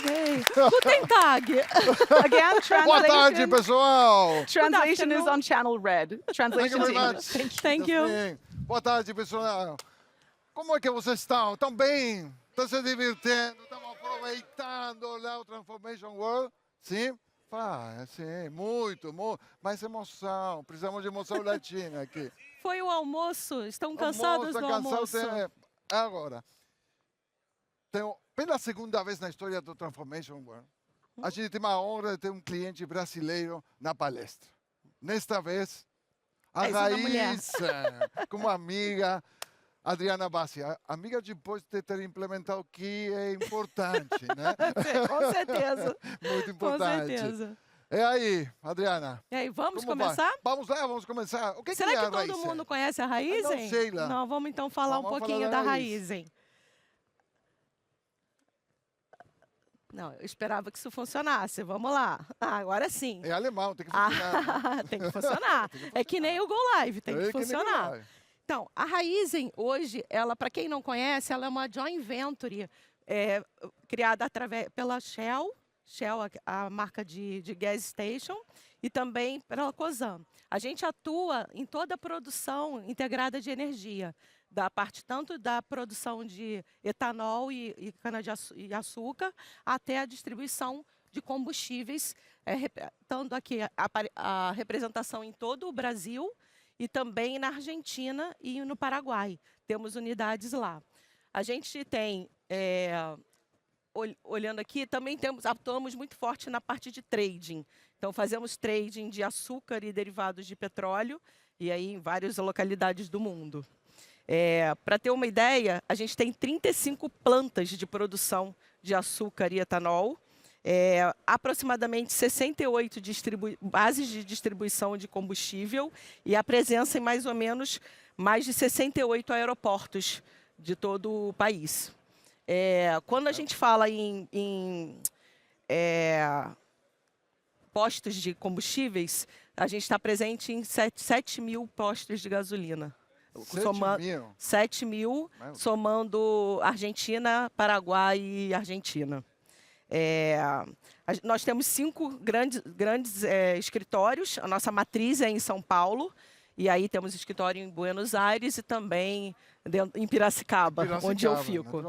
hey. Guten Tag. Again, Boa tarde, translation. pessoal. Translation is afternoon. on channel red. Thank Translation you to very English. much. Thank you. Yasmin. Boa tarde, pessoal. Como é que vocês estão? Estão bem? Estão se divertindo? Estão aproveitando o Transformation World? Sim? Sim, muito. Mais emoção. Precisamos de emoção latina aqui. Foi o almoço? Estão cansados do almoço? Agora, pela segunda vez na história do Transformation World, a gente tem a honra de ter um cliente brasileiro na palestra. Nesta vez, a Mais uma mulher. Raíssa, como amiga, Adriana Bassi. Amiga depois de ter implementado o que é importante, né? Com certeza. Muito Com importante. certeza. E aí, Adriana? E aí, vamos Como vai? começar? Vamos lá, vamos começar. O que Será é que a todo Raíssa? mundo conhece a Raizen? não sei lá. Não, vamos então falar Vamos um falar pouquinho da da Raizen. Raizen. Não, eu esperava que isso funcionasse. Vamos lá. Agora sim. É alemão, tem que funcionar. Tem que funcionar. É que nem o Go Live, tem que nem funcionar. vai. Então, a Raizen hoje, ela, para quem não conhece, ela é uma joint venture criada pela Shell, a marca de gas station, e também pela Cosan. A gente atua em toda a produção integrada de energia, da parte tanto da produção de etanol e cana-de-açúcar, até a distribuição de combustíveis, tanto aqui a representação em todo o Brasil, e também na Argentina e no Paraguai. Temos unidades lá. A gente tem, olhando aqui, também atuamos muito forte na parte de trading. Então, fazemos trading de açúcar e derivados de petróleo, e aí em várias localidades do mundo. Para ter uma ideia, a gente tem 35 plantas de produção de açúcar e etanol, aproximadamente 68 bases de distribuição de combustível e a presença em mais ou menos mais de 68 aeroportos de todo o país. Quando a gente fala em postos de combustíveis, a gente está presente em 7 mil postos de gasolina. 7 mil, somando Argentina, Paraguai e Argentina. Nós temos 5 grandes escritórios. A nossa matriz é em São Paulo. E aí temos escritório em Buenos Aires e também em Piracicaba, onde eu fico.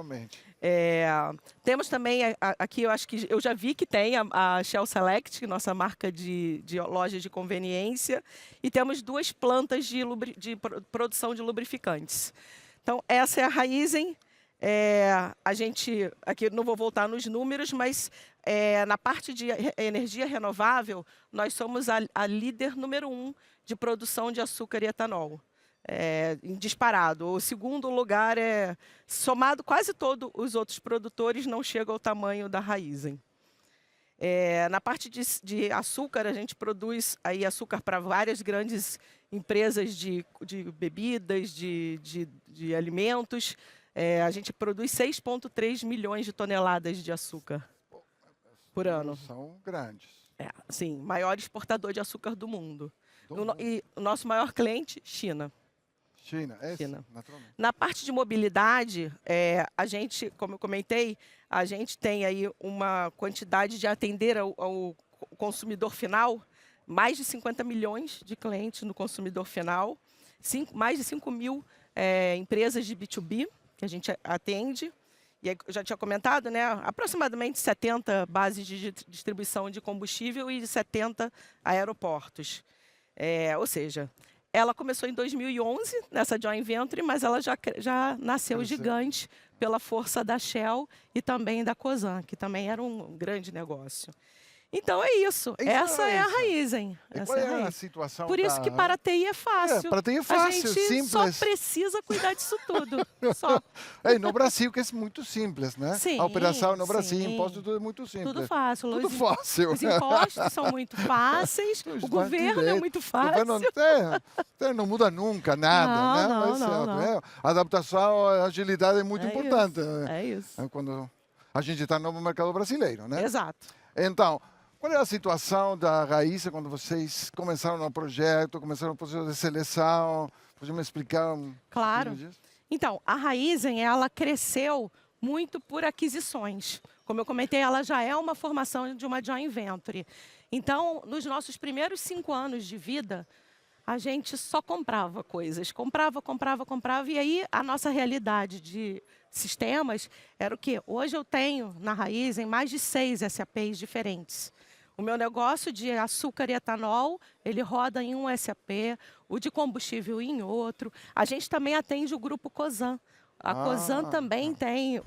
Temos também aqui, eu acho que eu já vi que tem a Shell Select, nossa marca de loja de conveniência. E temos 2 plantas de produção de lubrificantes. Então, essa é a Raizen. A gente, aqui não vou voltar nos números, mas na parte de energia renovável, nós somos a líder número 1 de produção de açúcar e etanol, disparado. O segundo lugar somado, quase todos os outros produtores não chegam ao tamanho da Raizen. Na parte de açúcar, a gente produz aí açúcar para várias grandes empresas de bebidas, de alimentos. A gente produz 6,3 milhões de toneladas de açúcar por ano. São grandes. Sim, maior exportador de açúcar do mundo. E o nosso maior cliente, China. China. Naturalmente. Na parte de mobilidade, a gente, como eu comentei, a gente tem aí uma quantidade de atender ao consumidor final, mais de 50 milhões de clientes no consumidor final, mais de 5 mil empresas de B2B, que a gente atende, e eu já tinha comentado, né, aproximadamente 70 bases de distribuição de combustível e 70 aeroportos. Ou seja, ela começou em 2011, nessa joint venture, mas ela já nasceu gigante pela força da Shell e também da Cosan, que também era um grande negócio. Então é isso. Essa é a Raizen. Qual é a situação? Por isso que para a TI é fácil. Para a TI é fácil, a gente simples. só precisa cuidar disso tudo. Só. No Brasil, que é muito simples, né? Sim, a operação no Brasil, sim. imposto, tudo é muito simples. Tudo fácil. Tudo fácil. Os impostos são muito fáceis, o governo é muito fácil. Não muda nunca nada, Não. A adaptação, a agilidade é muito importante. É isso. Quando a gente está no mercado brasileiro, né? Exato. Então, qual é a situação da Raíssa quando vocês começaram o projeto, começaram o processo de seleção? Pode me explicar um Claro. pouquinho disso? Então, a Raizen, ela cresceu muito por aquisições. Como eu comentei, ela já é uma formação de uma joint venture. Então, nos nossos primeiros 5 anos de vida, a gente só comprava coisas. Comprava. E aí, a nossa realidade de sistemas era o quê? Hoje eu tenho, na Raízen, mais de 6 SAPs diferentes. O meu negócio de açúcar e etanol, ele roda em um SAP, o de combustível em outro. A gente também atende o grupo Cosan. A Cosan também tem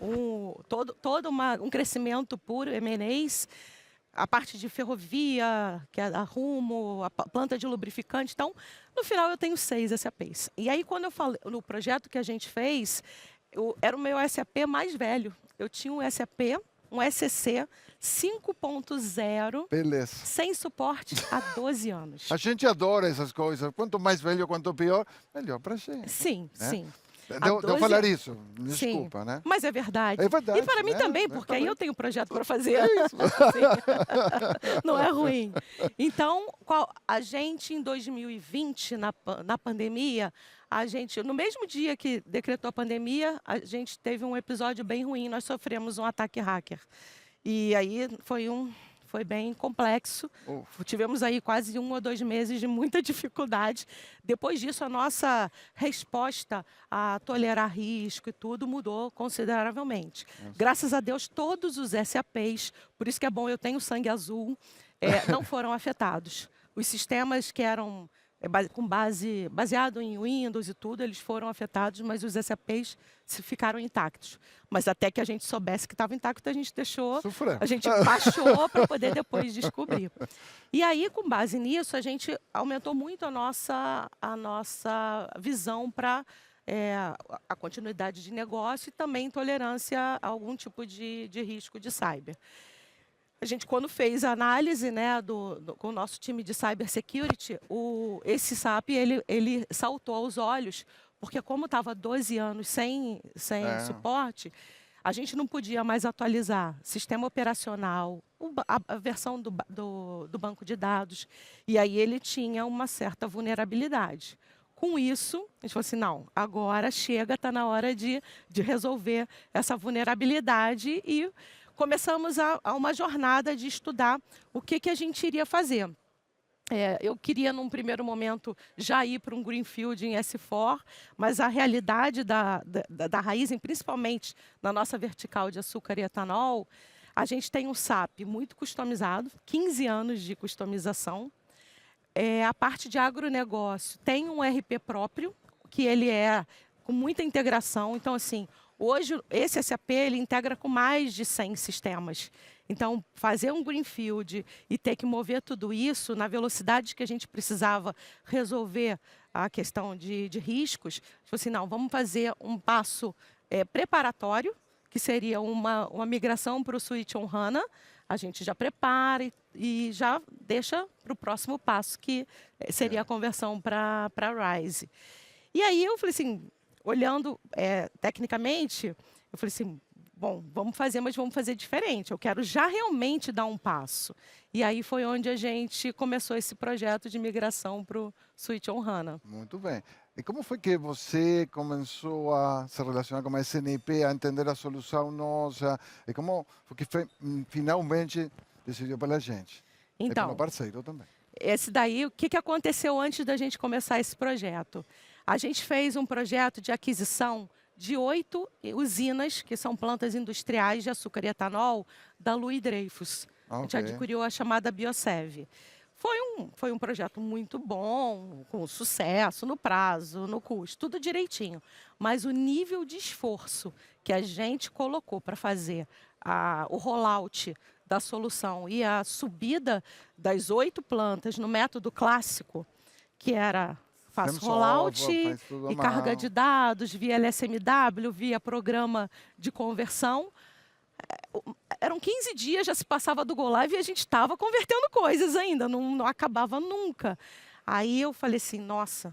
todo um crescimento por M&As, a parte de ferrovia, que é a Rumo, a planta de lubrificante. Então, no final, eu tenho 6 SAPs. E aí, quando eu falei no projeto que a gente fez, era o meu SAP mais velho. Eu tinha um SAP, um SCC 5.0, sem suporte há 12 anos. A gente adora essas coisas. Quanto mais velho, quanto pior, melhor para a gente. Sim, né? sim. Devo falar isso, desculpa, Sim, né? Mas é verdade. É verdade. E para mim né? também, porque aí eu tenho um projeto para fazer. É isso. Não é ruim. Então, a gente, em 2020, na pandemia, no mesmo dia que decretou a pandemia, a gente teve um episódio bem ruim. Nós sofremos um ataque hacker. E aí foi bem complexo. Tivemos aí quase 1 ou 2 meses de muita dificuldade. Depois disso, a nossa resposta a tolerar risco e tudo mudou consideravelmente. Graças a Deus, todos os SAPs, por isso que é bom, eu tenho sangue azul, não foram afetados. Os sistemas que eram baseado em Windows e tudo, eles foram afetados, mas os SAPs ficaram intactos. Mas até que a gente soubesse que estava intacto, a gente deixou, a gente baixou para poder depois descobrir. E aí, com base nisso, a gente aumentou muito a nossa visão para a continuidade de negócio e também tolerância a algum tipo de risco de cyber. A gente, quando fez a análise, né, com o nosso time de cybersecurity, esse SAP ele saltou aos olhos, porque como estava 12 anos sem suporte, a gente não podia mais atualizar sistema operacional, a versão do banco de dados, e aí ele tinha uma certa vulnerabilidade. Com isso, a gente falou assim, não, agora chega, está na hora de resolver essa vulnerabilidade e começamos a uma jornada de estudar o que a gente iria fazer. Eu queria, num primeiro momento, já ir para um Greenfield em S4, mas a realidade da Raízen, principalmente na nossa vertical de açúcar e etanol, a gente tem um SAP muito customizado, 15 anos de customização. A parte de agronegócio tem um RP próprio, que ele é com muita integração. Então, assim, hoje, esse SAP ele integra com mais de 100 sistemas. Então, fazer um Greenfield e ter que mover tudo isso na velocidade que a gente precisava resolver a questão de riscos, tipo assim, não, vamos fazer um passo preparatório, que seria uma migração para o Switch on HANA. A gente já prepara e já deixa para o próximo passo, que seria a conversão para RISE. E aí eu falei assim, olhando tecnicamente, eu falei assim, bom, vamos fazer, mas vamos fazer diferente. Eu quero já realmente dar um passo. E aí foi onde a gente começou esse projeto de migração para o Switch on HANA. Muito bem. E como foi que você começou a se relacionar com a SNP, a entender a solução nossa? E como foi que finalmente decidiu pela gente? Então, e pelo parceiro também. Esse daí, o que aconteceu antes da gente começar esse projeto? A gente fez um projeto de aquisição de 8 usinas, que são plantas industriais de açúcar e etanol, da Louis Dreyfus. A gente adquiriu a chamada Biosev. Foi um projeto muito bom, com sucesso, no prazo, no custo, tudo direitinho. Mas o nível de esforço que a gente colocou para fazer o rollout da solução e a subida das 8 plantas no método clássico, que era faço rollout e carga de dados via LSMW, via programa de conversão. Eram 15 dias, já se passava do Go Live e a gente estava convertendo coisas ainda, não acabava nunca. Aí eu falei assim, nossa,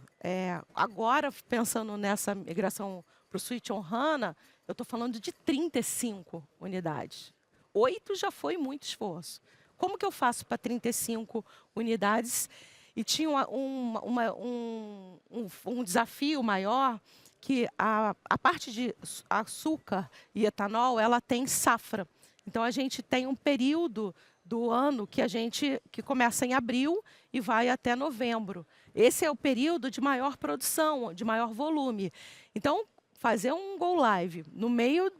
agora pensando nessa migração para o Switch on HANA, eu estou falando de 35 unidades. 8 já foi muito esforço. Como que eu faço para 35 unidades? E tinha um desafio maior, que a parte de açúcar e etanol, ela tem safra. Então, a gente tem um período do ano que começa em abril e vai até novembro. Esse é o período de maior produção, de maior volume. Então, fazer um go live no meio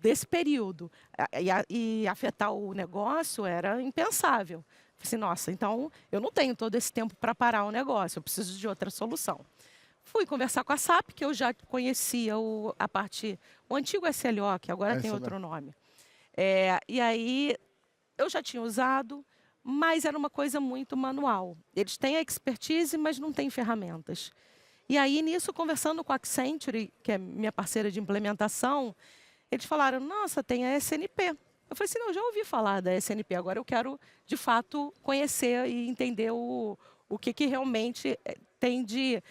desse período e afetar o negócio era impensável. Falei assim, nossa, então eu não tenho todo esse tempo para parar o negócio, eu preciso de outra solução. Fui conversar com a SAP, que eu já conhecia o antigo SLO, que agora tem outro nome. E aí eu já tinha usado, mas era uma coisa muito manual. Eles têm a expertise, mas não têm ferramentas. E aí, nisso, conversando com a Accenture, que é minha parceira de implementação, eles falaram, nossa, tem a SNP. Eu falei assim, não, já ouvi falar da SNP, agora eu quero, de fato, conhecer e entender o que realmente tem de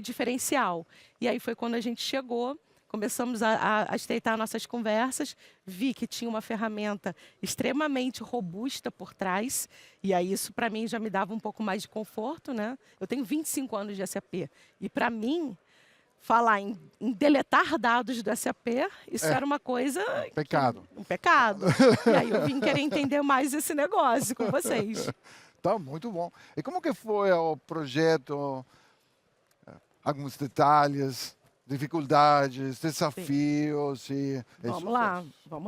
diferencial. E aí foi quando a gente chegou, começamos a estreitar nossas conversas, vi que tinha uma ferramenta extremamente robusta por trás, e aí isso para mim já me dava um pouco mais de conforto, né? Eu tenho 25 anos de SAP, e para mim, falar em deletar dados do SAP, isso era uma coisa... Pecado. Um pecado. E aí eu vim querer entender mais esse negócio com vocês. Tá, muito bom. E como que foi o projeto? Alguns detalhes, dificuldades, desafios e... Vamos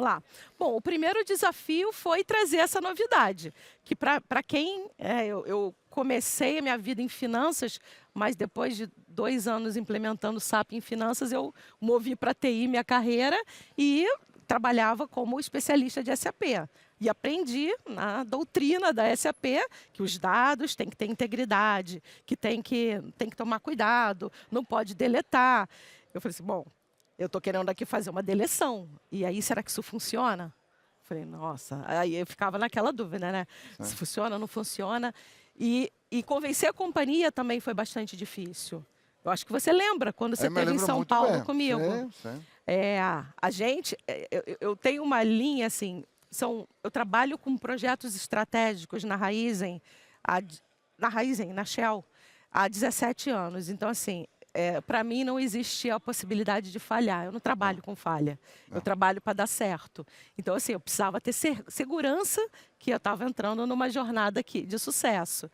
lá. Bom, o primeiro desafio foi trazer essa novidade, que para quem... eu comecei a minha vida em finanças, mas depois de 2 anos implementando SAP em finanças, eu movi para TI minha carreira e trabalhava como especialista de SAP. E aprendi na doutrina da SAP que os dados têm que ter integridade, que tem que tomar cuidado, não pode deletar. Eu falei assim, bom, eu estou querendo aqui fazer uma deleção. E aí, será que isso funciona? Eu falei, nossa. Aí eu ficava naquela dúvida, né? Se funciona, não funciona. E convencer a companhia também foi bastante difícil. Eu acho que você lembra quando você esteve em São Paulo comigo. Sim. A gente, eu tenho uma linha assim, eu trabalho com projetos estratégicos na Raizen, na Shell, há 17 anos. Então, assim, para mim não existe a possibilidade de falhar. Eu não trabalho com falha. Eu trabalho para dar certo. Então, assim, eu precisava ter segurança que eu estava entrando numa jornada aqui de sucesso.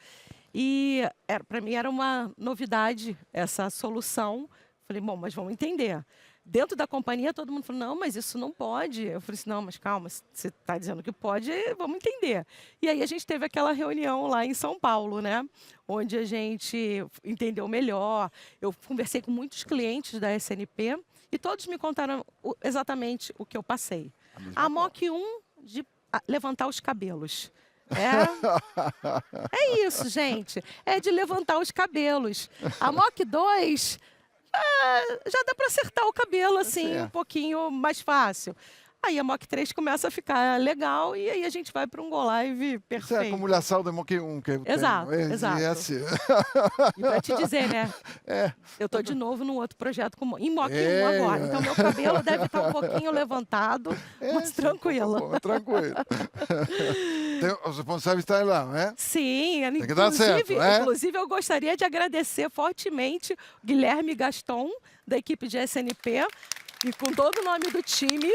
E para mim era uma novidade essa solução. Falei, bom, mas vamos entender. Dentro da companhia, todo mundo falou, não, mas isso não pode. Eu falei assim, não, mas calma, você está dizendo que pode, vamos entender. E aí a gente teve aquela reunião lá em São Paulo, né? Onde a gente entendeu melhor. Eu conversei com muitos clientes da SNP e todos me contaram exatamente o que eu passei. A MOC 1, de levantar os cabelos. É isso, gente. É de levantar os cabelos. A MOC 2... já dá para acertar o cabelo assim um pouquinho mais fácil. Aí a MOC 3 começa a ficar legal e aí a gente vai para um Go Live perfeito. Isso é a acumulação da MOC 1 que eu exato, tenho. Exato. Assim. E para te dizer, né? Eu estou de novo num outro projeto em MOC 1 agora. Então meu cabelo deve estar um pouquinho levantado, mas tranquilo. Tranquilo. Os responsáveis estão lá, né? Sim, tem que dar certo, inclusive eu gostaria de agradecer fortemente o Guilherme Gaston, da equipe de SNP, e com todo o nome do time,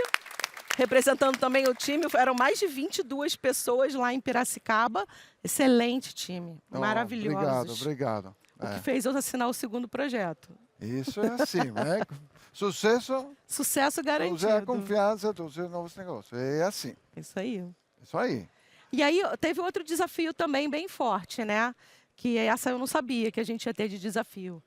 representando também o time, eram mais de 22 pessoas lá em Piracicaba. Excelente time, maravilhosos. Obrigado. O que fez eu assinar o segundo projeto. Isso é assim, né? Sucesso garantido. Usar a confiança dos seus novos negócios. É assim. Isso aí. Isso aí. E aí teve outro desafio também bem forte, né? Que essa eu não sabia que a gente ia ter de desafio.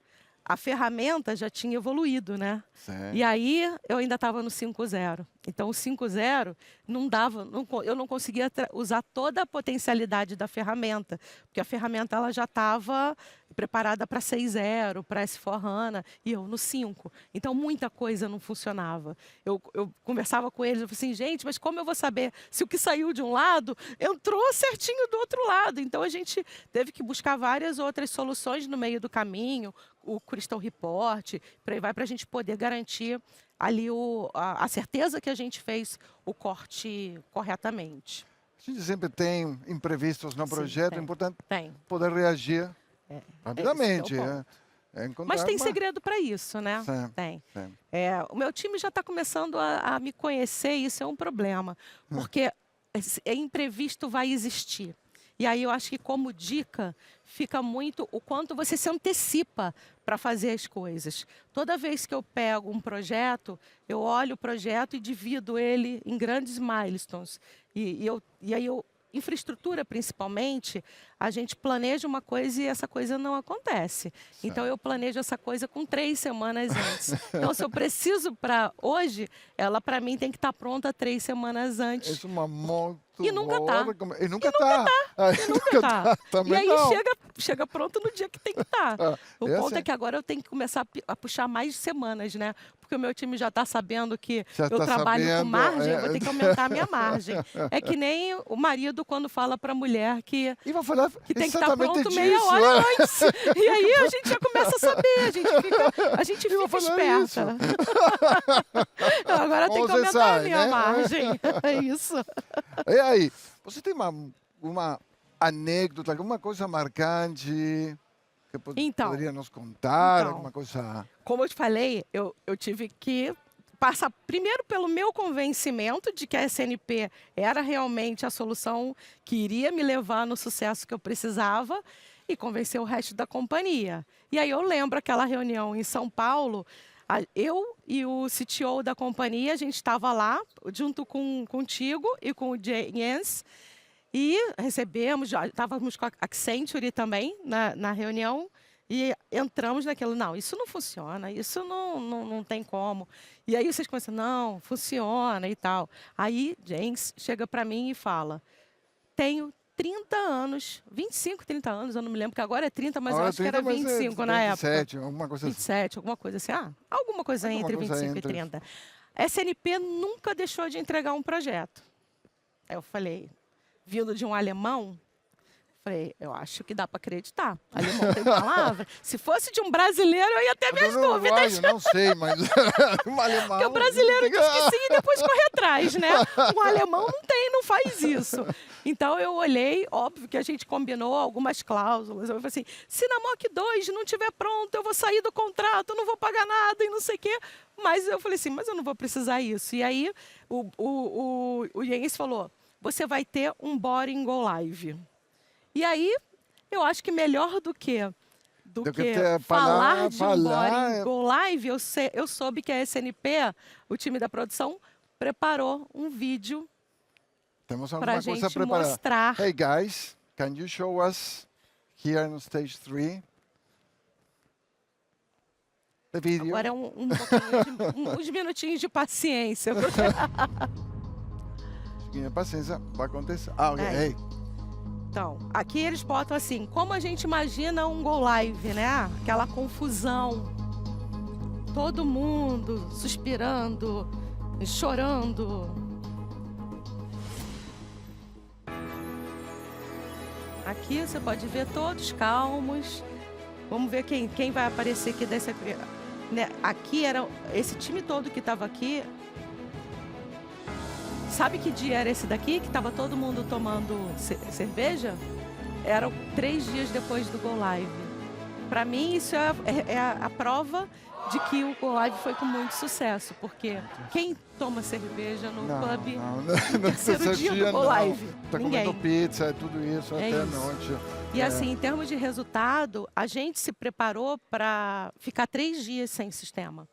A ferramenta já tinha evoluído, né? Sim. E aí eu ainda estava no 5.0. Então o 5.0 não dava, eu não conseguia usar toda a potencialidade da ferramenta, porque a ferramenta ela já estava preparada para 6.0, para S4HANA, e eu no 5. Então muita coisa não funcionava. Eu conversava com eles, eu falei assim, gente, mas como eu vou saber se o que saiu de um lado entrou certinho do outro lado? Então a gente teve que buscar várias outras soluções no meio do caminho, o Crystal Report, por aí vai, para a gente poder garantir ali a certeza que a gente fez o corte corretamente. A gente sempre tem imprevistos no projeto, é importante tem. poder reagir rapidamente. Mas tem segredo para isso, né? Sim, tem. sim. O meu time já está começando a me conhecer e isso é um problema. Porque imprevisto vai existir. E aí eu acho que como dica, fica muito o quanto você se antecipa para fazer as coisas. Toda vez que eu pego um projeto, eu olho o projeto e divido ele em grandes milestones. E aí eu infraestrutura principalmente, a gente planeja uma coisa e essa coisa não acontece. Certo. Então eu planejo essa coisa com 3 semanas antes. Então se eu preciso para hoje, ela para mim tem que estar pronta 3 semanas antes. Isso é uma muito E nunca boa tá. E nunca tá. E nunca tá. Também E aí não. chega pronto no dia que tem que estar. O essa ponto é que agora eu tenho que começar a puxar mais semanas, né? Porque o meu time já está sabendo que Já eu tá trabalho com sabendo, margem, eu vou ter que aumentar a minha margem. É que nem o marido quando fala para a mulher que E vou falar tem que estar exatamente pronto disso. meia hora antes. E aí a gente já começa a saber, a gente Eu vou fica falar esperta. Agora tem que Você aumentar a sai, minha né? margem. É isso. E aí, você tem uma anécdota, alguma coisa marcante que Então, poderia nos contar? então. Alguma coisa... Como eu te falei, eu tive que passar primeiro pelo meu convencimento de que a SNP era realmente a solução que iria me levar no sucesso que eu precisava e convencer o resto da companhia. E aí eu lembro aquela reunião em São Paulo, eu e o CTO da companhia, a gente estava lá junto contigo e com o Jens e recebemos, já estávamos com a Accenture também na reunião, e entramos naquilo, não, isso não funciona, isso não tem como. E aí vocês começam, não, funciona e tal. Aí James chega para mim e fala, tenho 30 anos, 25, 30 anos, eu não me lembro, que agora é 30, mas Agora eu acho que era 25 na época. 27, alguma coisa assim. 27, alguma coisa assim. Alguma coisa Alguma entre coisa 25 entre. e 30. A SNP nunca deixou de entregar um projeto. Aí eu falei, vindo de um alemão, falei, eu acho que dá para acreditar. Alemão tem palavra. Se fosse de um brasileiro, eu ia ter minhas dúvidas. Eu não sei, mas um alemão... Porque o brasileiro diz que sim e depois corre atrás, né? O alemão não faz isso. Então eu olhei, óbvio que a gente combinou algumas cláusulas. Eu falei assim, se na MOC 2 não estiver pronto, eu vou sair do contrato, eu não vou pagar nada e não sei o quê. Mas eu falei assim, mas eu não vou precisar isso. E aí o Jens falou, você vai ter um boring go live. E aí, eu acho que melhor do que falar de um boring go live, eu soube que a SNP, o time da produção, preparou um vídeo para a gente mostrar. Hey guys, can you show us here on stage 3 the video? Agora é uns minutinhos de paciência. Paciência, vai acontecer. Ok, hey. Então, aqui eles botam assim, como a gente imagina um go live, né? Aquela confusão. Todo mundo suspirando, chorando. Aqui você pode ver todos calmos. Vamos ver quem vai aparecer aqui dessa... Né? Aqui era esse time todo que estava aqui. Sabe que dia era esse daqui? Que estava todo mundo tomando cerveja? Eram 3 dias depois do Go Live. Para mim, isso é a prova de que o Go Live foi com muito sucesso. Porque quem toma cerveja no pub no terceiro dia do Go Live? Tá Ninguém. comendo pizza, tudo isso até a noite. E assim, em termos de resultado, a gente se preparou para ficar 3 dias sem sistema.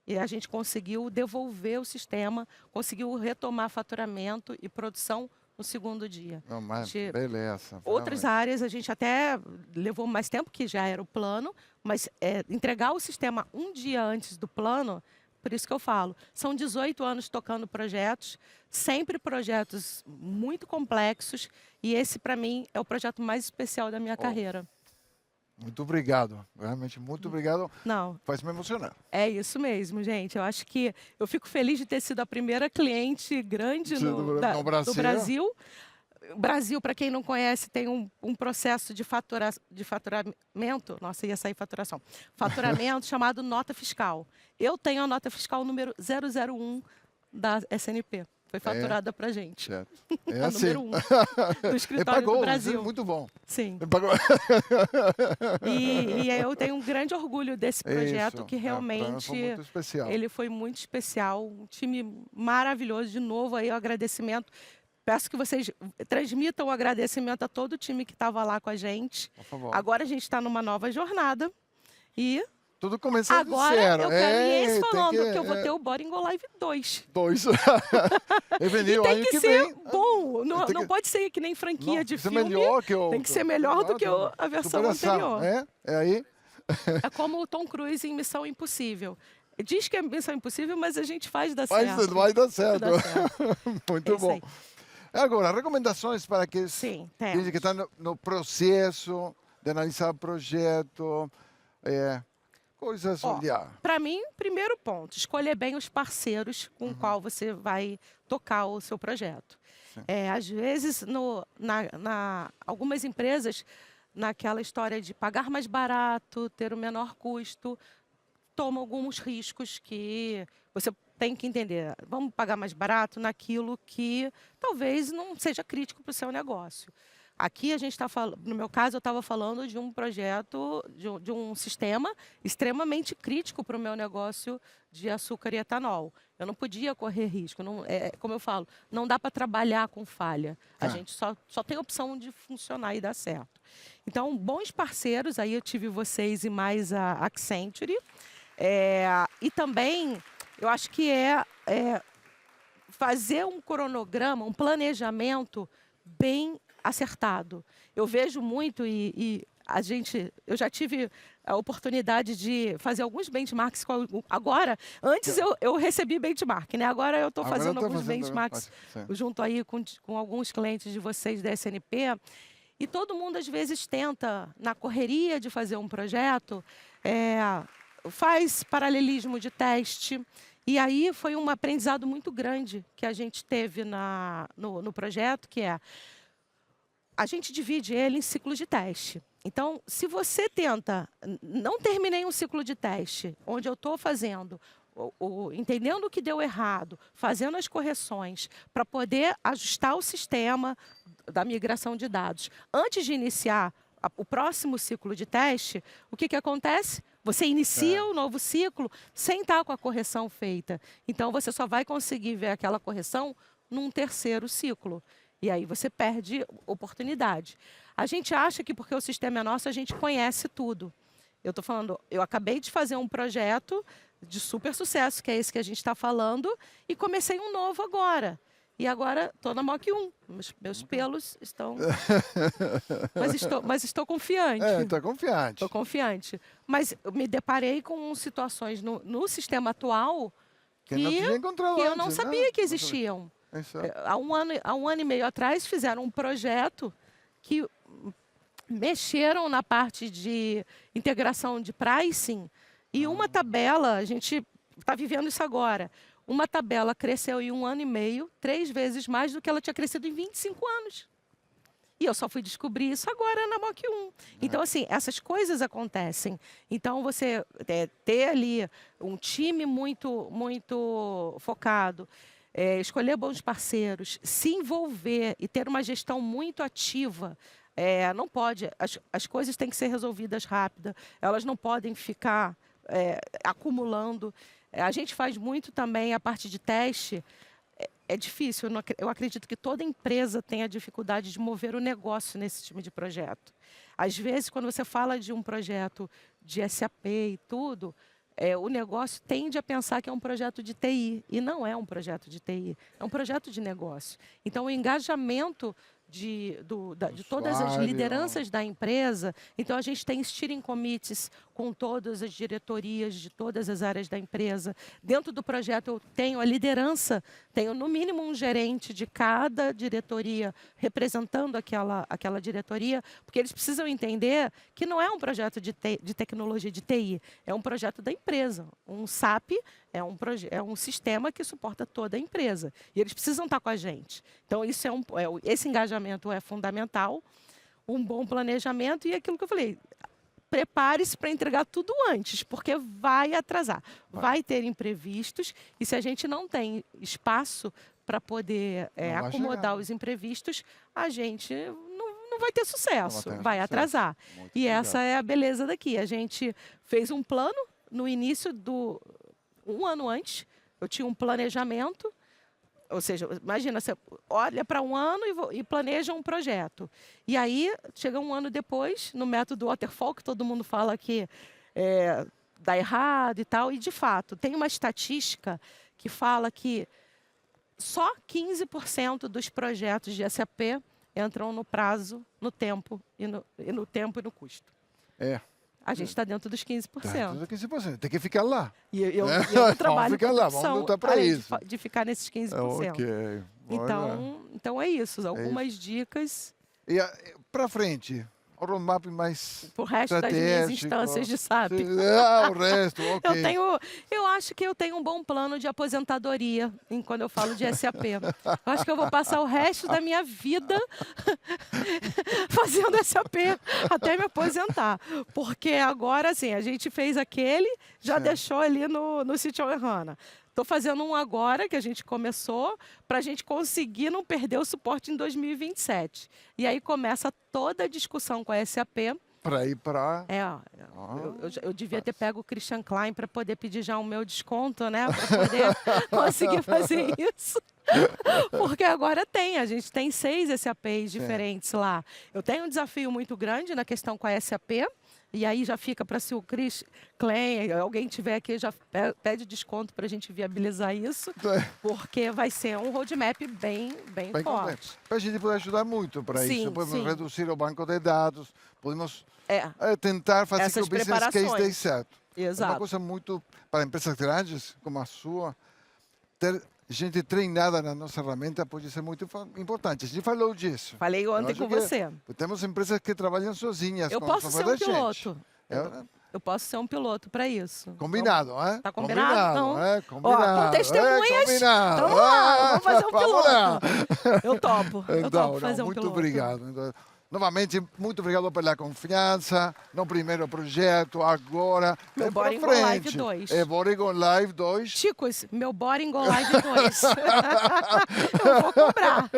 E a gente conseguiu devolver o sistema, conseguiu retomar faturamento e produção no segundo dia. Não, mas beleza. Outras áreas a gente até levou mais tempo, que já era o plano, mas entregar o sistema um dia antes do plano, por isso que eu falo, são 18 anos tocando projetos, sempre projetos muito complexos, e esse, para mim, é o projeto mais especial da minha carreira. Muito obrigado, realmente muito obrigado. Não. Faz me emocionar. É isso mesmo, gente. Eu acho que eu fico feliz de ter sido a primeira cliente grande do Brasil. O Brasil, para quem não conhece, tem um processo de faturamento. Nossa, ia sair faturação. Faturamento chamado nota fiscal. Eu tenho a nota fiscal número 001 da SNP. Foi faturada pra gente. Certo. É A assim. número 1 do escritório do Brasil. Muito bom. Sim. Pagou. E eu tenho um grande orgulho desse projeto, Isso. que Pra nós realmente foi muito especial. ele foi muito especial. Um time maravilhoso. De novo, aí o agradecimento. Peço que vocês transmitam o agradecimento a todo o time que estava lá com a gente. Por favor. Agora a gente está numa nova jornada. E Tudo começa do agora zero. eu quero ir tem falando que eu vou ter o Bora Go Live 2. 2. E tem que ser bom. Não, Tem não que- pode ser que nem franquia de Tem que ser filme. melhor que o... Tem que ser melhor do que a versão superação, anterior. É aí. É como o Tom Cruise em Missão Impossível. Diz que é Missão Impossível, mas a gente faz dar Vai, certo. vai dar certo. Vai dar certo. Muito É isso bom. aí. Agora, recomendações para que Sim, dizem temos. que estão no processo de analisar o projeto, coisas Ó, olhar. Para mim, primeiro ponto, escolher bem os parceiros com o qual você vai tocar o seu projeto. Às vezes, algumas empresas, naquela história de pagar mais barato, ter o menor custo, tomam alguns riscos que você tem que entender. Vamos pagar mais barato naquilo que talvez não seja crítico para o seu negócio. Aqui a gente está falando, no meu caso, eu estava falando de um projeto, de um sistema extremamente crítico para o meu negócio de açúcar e etanol. Eu não podia correr risco. Não, como eu falo, não dá para trabalhar com falha. A gente só tem a opção de funcionar e dar certo. Então, bons parceiros, aí eu tive vocês e mais a Accenture. E também, eu acho que fazer um cronograma, um planejamento bem acertado. Eu vejo muito eu já tive a oportunidade de fazer alguns benchmarks agora. Antes eu recebi benchmark, né? Agora eu estou fazendo alguns benchmarks junto aí com alguns clientes de vocês da SNP. E todo mundo às vezes tenta, na correria de fazer um projeto, faz paralelismo de teste. E aí foi um aprendizado muito grande que a gente teve no projeto, que a gente divide ele em ciclos de teste. Então, se você tenta, não terminei um ciclo de teste, onde eu estou fazendo, entendendo o que deu errado, fazendo as correções, para poder ajustar o sistema da migração de dados. Antes de iniciar o próximo ciclo de teste, o que acontece? Você inicia o novo ciclo sem estar com a correção feita. Então, você só vai conseguir ver aquela correção num terceiro ciclo. E aí você perde oportunidade. A gente acha que porque o sistema é nosso, a gente conhece tudo. Eu estou falando, eu acabei de fazer um projeto de super sucesso, que é esse que a gente está falando, e comecei um novo agora. E agora estou na Mock 1. Meus pelos estão... mas estou confiante. Está confiante. Estou confiante. Mas eu me deparei com situações no sistema atual que eu não sabia que existiam. Há um ano e meio atrás, fizeram um projeto que mexeram na parte de integração de pricing e uma tabela, a gente está vivendo isso agora, uma tabela cresceu em 1 ano e meio, 3 vezes mais do que ela tinha crescido em 25 anos. E eu só fui descobrir isso agora na Mock 1. Então, assim, essas coisas acontecem. Então, você ter ali um time muito, muito focado, escolher bons parceiros, se envolver e ter uma gestão muito ativa. Não pode, as coisas têm que ser resolvidas rápido, elas não podem ficar acumulando. A gente faz muito também a parte de teste. É difícil, eu acredito que toda empresa tem a dificuldade de mover o negócio nesse tipo de projeto. Às vezes, quando você fala de um projeto de SAP e tudo, o negócio tende a pensar que é um projeto de TI, e não é um projeto de TI, é um projeto de negócio. Então, o engajamento de todas as lideranças da empresa, então a gente tem steering committees com todas as diretorias de todas as áreas da empresa. Dentro do projeto eu tenho a liderança, tenho no mínimo um gerente de cada diretoria representando aquela diretoria, porque eles precisam entender que não é um projeto de tecnologia de TI, é um projeto da empresa. Um SAP é um sistema que suporta toda a empresa. E eles precisam estar com a gente. Então, esse engajamento é fundamental, um bom planejamento e aquilo que eu falei, prepare-se para entregar tudo antes, porque vai atrasar. Vai ter imprevistos e se a gente não tem espaço para poder acomodar os imprevistos, a gente não vai ter sucesso, vai atrasar. Muito E obrigado. essa é a beleza daqui. A gente fez um plano no início um ano antes, eu tinha um planejamento, ou seja, imagina, você olha para um ano e planeja um projeto. E aí, chega um ano depois, no método Waterfall, que todo mundo fala que dá errado e tal, e de fato, tem uma estatística que fala que só 15% dos projetos de SAP entram no prazo, no tempo e no custo. A gente está dentro dos 15%. Dentro dos 15%. Tem que ficar lá. E eu não trabalho ficar com lá, opção, vamos lutar para além isso. de ficar nesses 15%. Ok. Então é isso, algumas dicas E para frente, o roadmap mais pro resto das minhas estratégico. instâncias de SAP. O resto, ok. Eu acho que eu tenho um bom plano de aposentadoria quando eu falo de SAP. Eu acho que eu vou passar o resto da minha vida fazendo SAP até me aposentar. Porque agora, assim, a gente fez aquele, já deixou ali no Sítio HANA. Estou fazendo um agora, que a gente começou, para a gente conseguir não perder o suporte em 2027. E aí começa toda a discussão com a SAP. Para ir para... Eu devia ter pego o Christian Klein para poder pedir já o meu desconto, né? Para poder conseguir fazer isso. Porque agora a gente tem 6 SAPs diferentes lá. Eu tenho um desafio muito grande na questão com a SAP. E aí já fica para se o Chris Klein, alguém tiver aqui, já pede desconto para a gente viabilizar isso, porque vai ser um roadmap bem forte. A gente pode ajudar muito para isso. Podemos reduzir o banco de dados, podemos tentar fazer que o business case dê certo. Exato. É uma coisa muito, para empresas grandes como a sua, ter gente treinada na nossa ferramenta pode ser muito importante. A gente falou disso. Falei ontem com você. Temos empresas que trabalham sozinhas. Eu posso ser um piloto. Eu posso ser um piloto para isso. Combinado, hein? Tá combinado? Então, combinado. Com testemunhas. Combinado. Então vamos fazer um piloto. Eu topo. Eu topo fazer um piloto. Muito obrigado. Então, novamente, muito obrigado pela confiança no primeiro projeto, agora. Meu Boring Go Live 2. Boring Go Live 2. Chicos, meu Boring Go Live 2. Eu vou cobrar.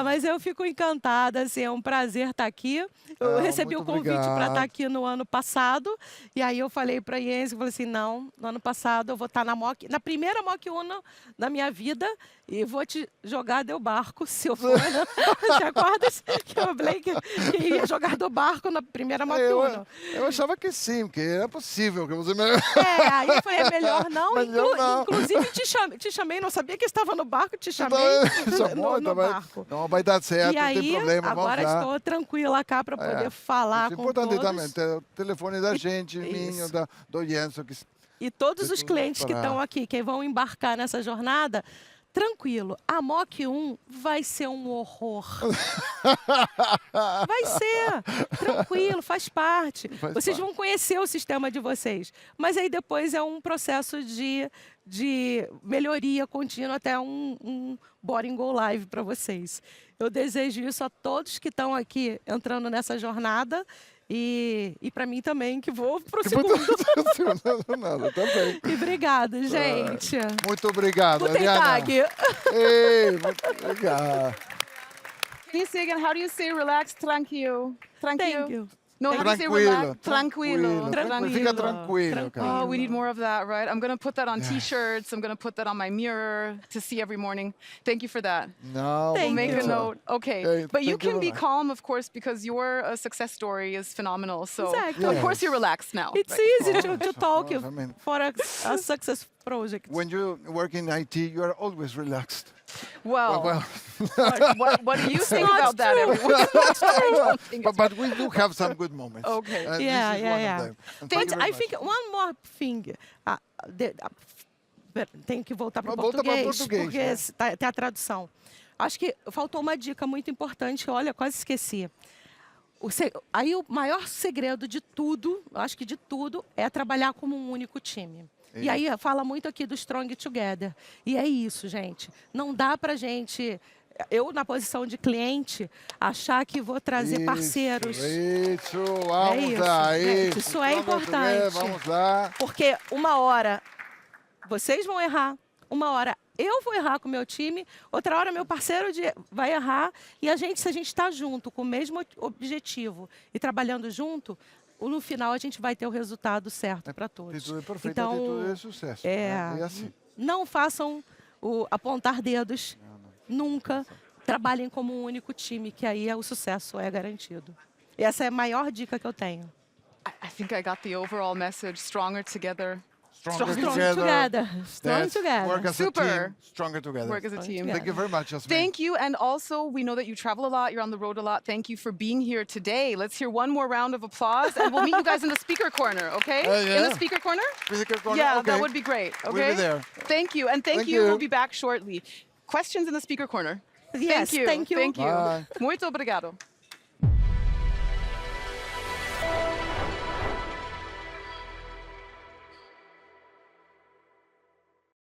Mas eu fico encantada, assim, é um prazer estar aqui. Eu recebi o convite para estar aqui no ano passado, e aí eu falei para a Jens, eu falei assim, não, no ano passado eu vou estar na primeira Mock Uno da minha vida, e vou te jogar do barco, se eu for. Né? Você acorda que eu falei que ia jogar do barco na primeira Mock Uno. Eu achava que sim, que era possível que você me... Aí eu falei, é melhor não. Não. Inclusive te chamei, não sabia que estava no barco, te chamei no barco. Não, vai dar certo, e aí, não tem problema. Agora estou tranquila cá para poder falar com todos. Importante também ter o telefone da gente, minho, do Jenson. E todos os clientes que estão aqui, que vão embarcar nessa jornada, tranquilo, a Mock 1 vai ser um horror. Vai ser, tranquilo, faz parte. Vocês vão conhecer o sistema de vocês. Mas aí depois é um processo de melhoria contínua até um Boring Go Live para vocês. Eu desejo isso a todos que estão aqui entrando nessa jornada. E para mim também, que vou para o segundo. Também. E obrigada, gente. Muito obrigado, Guten Adriana. Tag. Ei, muito obrigado. Can you say again, how do you say relax? Tranquilo. Tranquilo. Thank you. No, how do you say relax? Tranquilo. Fica tranquilo, cara. Oh, we need more of that, right? I'm going to put that on T-shirts. I'm going to put that on my mirror to see every morning. Thank you for that. No, Thank Make you. a note. Okay. Hey, but you thank you can be very much. calm, of course, because your success story is phenomenal. So, Exactly. of course, you're relaxed now. It's easy to talk I mean, for a success project. when you work in IT, you are always relaxed. Well, Well, what do you think not about that, true. everyone? I don't think it's- but we do have some good moments. Okay. And Yeah, this is yeah, one yeah. of them. And But thank you very I much. think one more thing. Tenho que voltar para o Volta para português, português, porque né? tem a tradução. Acho que faltou uma dica muito importante, olha, quase esqueci. Aí o maior segredo de tudo, acho que de tudo, é trabalhar como um único time. E aí fala muito aqui do Strong Together. E é isso, gente. Não dá pra gente, eu na posição de cliente, achar que vou trazer parceiros. Isso, vamos isso, lá. gente, isso é Vamos ver, importante. Vamos lá. Porque uma hora vocês vão errar, uma hora eu vou errar com o meu time, outra hora meu parceiro vai errar. E se a gente está junto, com o mesmo objetivo e trabalhando junto, no final a gente vai ter o resultado certo para todos. Atitude perfeita, Então, atitude de sucesso. É assim. não façam apontar dedos, nunca. Trabalhem como um único time, que aí o sucesso é garantido. E essa é a maior dica que eu tenho. I think I got the overall message, stronger together. Stronger Strong together. together. Strong Yes. together. Work as a Super. team. Stronger together. Work as a team. together. Thank you very much, Jasmine. Thank you. And also, we know that you travel a lot, you're on the road a lot. Thank you for being here today. Let's hear one more round of applause, and we'll meet you guys in the speaker corner, okay? Yeah. In the speaker corner? Physical corner? Yeah, Okay. that would be great, okay? We'll be there. Thank you. And thank Thank you. you. We'll be back shortly. Questions in the speaker corner? Yes, thank you. Thank you. Bye. Muito obrigado.